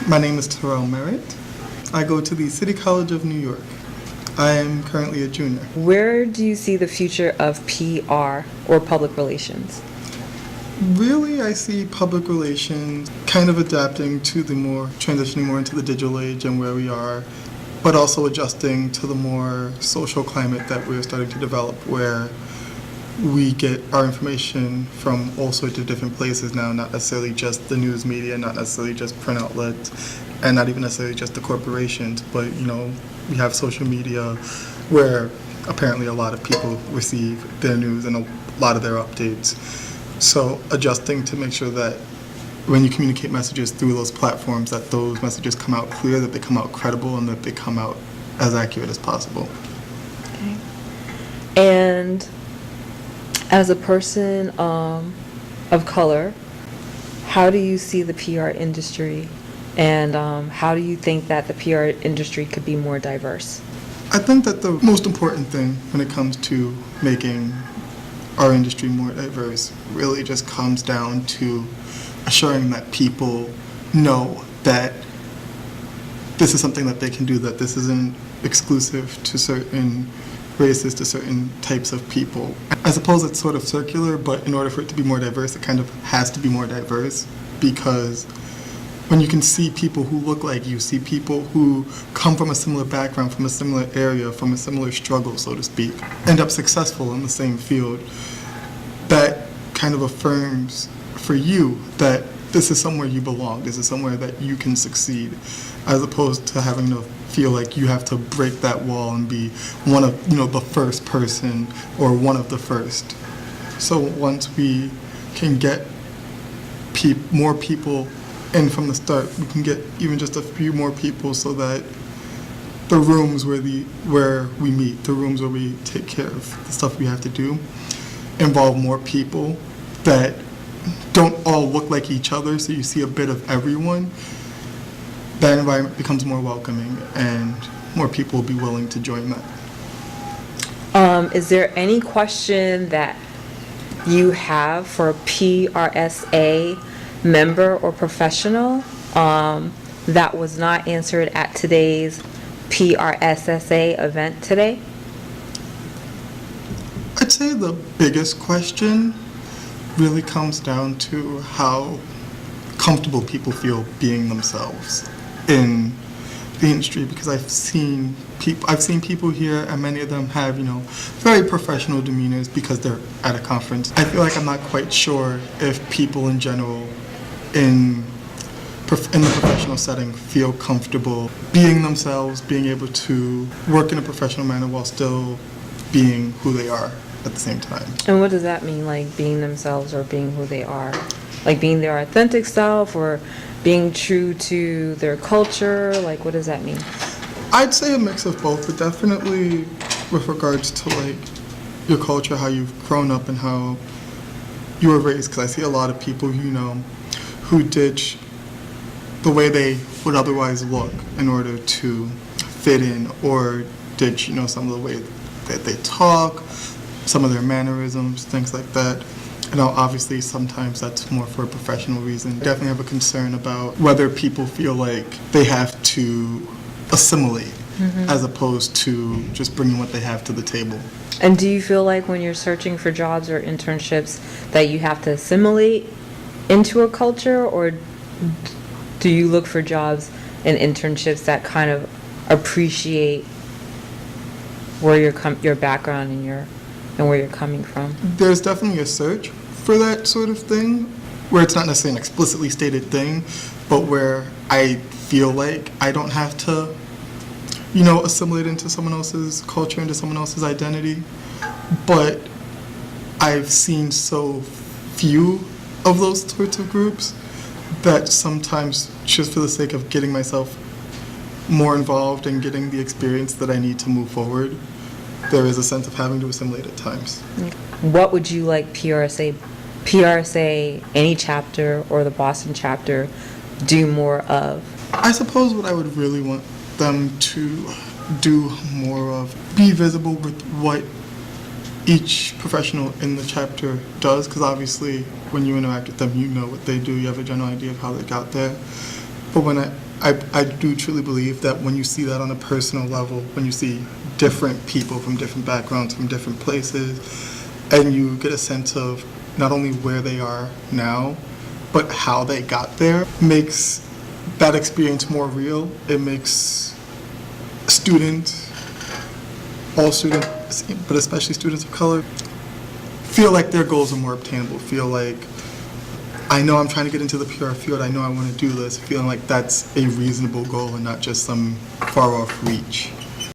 My name is Terrell Merritt. I go to the City College of New York. I am currently a junior. Where do you see the future of PR or public relations? Really, I see public relations kind of adapting to transitioning more into the digital age and where we are, but also adjusting to the more social climate that we're starting to develop, where we get our information from all sorts of different places now, not necessarily just the news media, not necessarily just print outlets, and not even necessarily just the corporations, but we have social media where apparently a lot of people receive their news and a lot of their updates. So adjusting to make sure that when you communicate messages through those platforms, that those messages come out clear, that they come out credible, and that they come out as accurate as possible. Okay. And as a person of color, how do you see the PR industry, and how do you think that the PR industry could be more diverse? I think that the most important thing when it comes to making our industry more diverse really just comes down to assuring that people know that this is something that they can do, that this isn't exclusive to certain races, to certain types of people. I suppose it's sort of circular, but in order for it to be more diverse, it kind of has to be more diverse, because when you can see people who look like you, see people who come from a similar background, from a similar area, from a similar struggle, so to speak, end up successful in the same field, that kind of affirms for you that this is somewhere you belong, this is somewhere that you can succeed, as opposed to having to feel like you have to break that wall and be one of the first person or one of the first. So once we can get more people in from the start, we can get even just a few more people, so that the rooms where we meet, the rooms where we take care of the stuff we have to do, involve more people that don't all look like each other, so you see a bit of everyone. That environment becomes more welcoming, and more people will be willing to join that. Is there any question that you have for a PRSA member or professional that was not answered at today's PRSSA event today? I'd say the biggest question really comes down to how comfortable people feel being themselves in the industry, because I've seen people here, and many of them have very professional demeanors because they're at a conference. I feel like I'm not quite sure if people in general in the professional setting feel comfortable being themselves, being able to work in a professional manner while still being who they are at the same time. And what does that mean, like being themselves or being who they are? Like being their authentic self or being true to their culture? Like, what does that mean? I'd say a mix of both, but definitely with regards to like your culture, how you've grown up and how you were raised, because I see a lot of people who ditch the way they would otherwise look in order to fit in, or ditch some of the way that they talk, some of their mannerisms, things like that. And obviously sometimes that's more for a professional reason. Definitely have a concern about whether people feel like they have to assimilate, as opposed to just bringing what they have to the table. And do you feel like when you're searching for jobs or internships that you have to assimilate into a culture, or do you look for jobs and internships that kind of appreciate where your background and where you're coming from? There's definitely a search for that sort of thing, where it's not necessarily an explicitly stated thing, but where I feel like I don't have to, assimilate into someone else's culture, into someone else's identity. But I've seen so few of those sorts of groups that sometimes, just for the sake of getting myself more involved and getting the experience that I need to move forward, there is a sense of having to assimilate at times. What would you like PRSA, any chapter or the Boston chapter, do more of? I suppose what I would really want them to do more of, be visible with what each professional in the chapter does, because obviously when you interact with them, you know what they do, you have a general idea of how they got there. But when I do truly believe that when you see that on a personal level, when you see different people from different backgrounds, from different places, and you get a sense of not only where they are now, but how they got there, makes that experience more real. It makes students, all students, but especially students of color, feel like their goals are more obtainable, feel like, I know I'm trying to get into the PR field, I know I want to do this, feeling like that's a reasonable goal and not just some far off reach.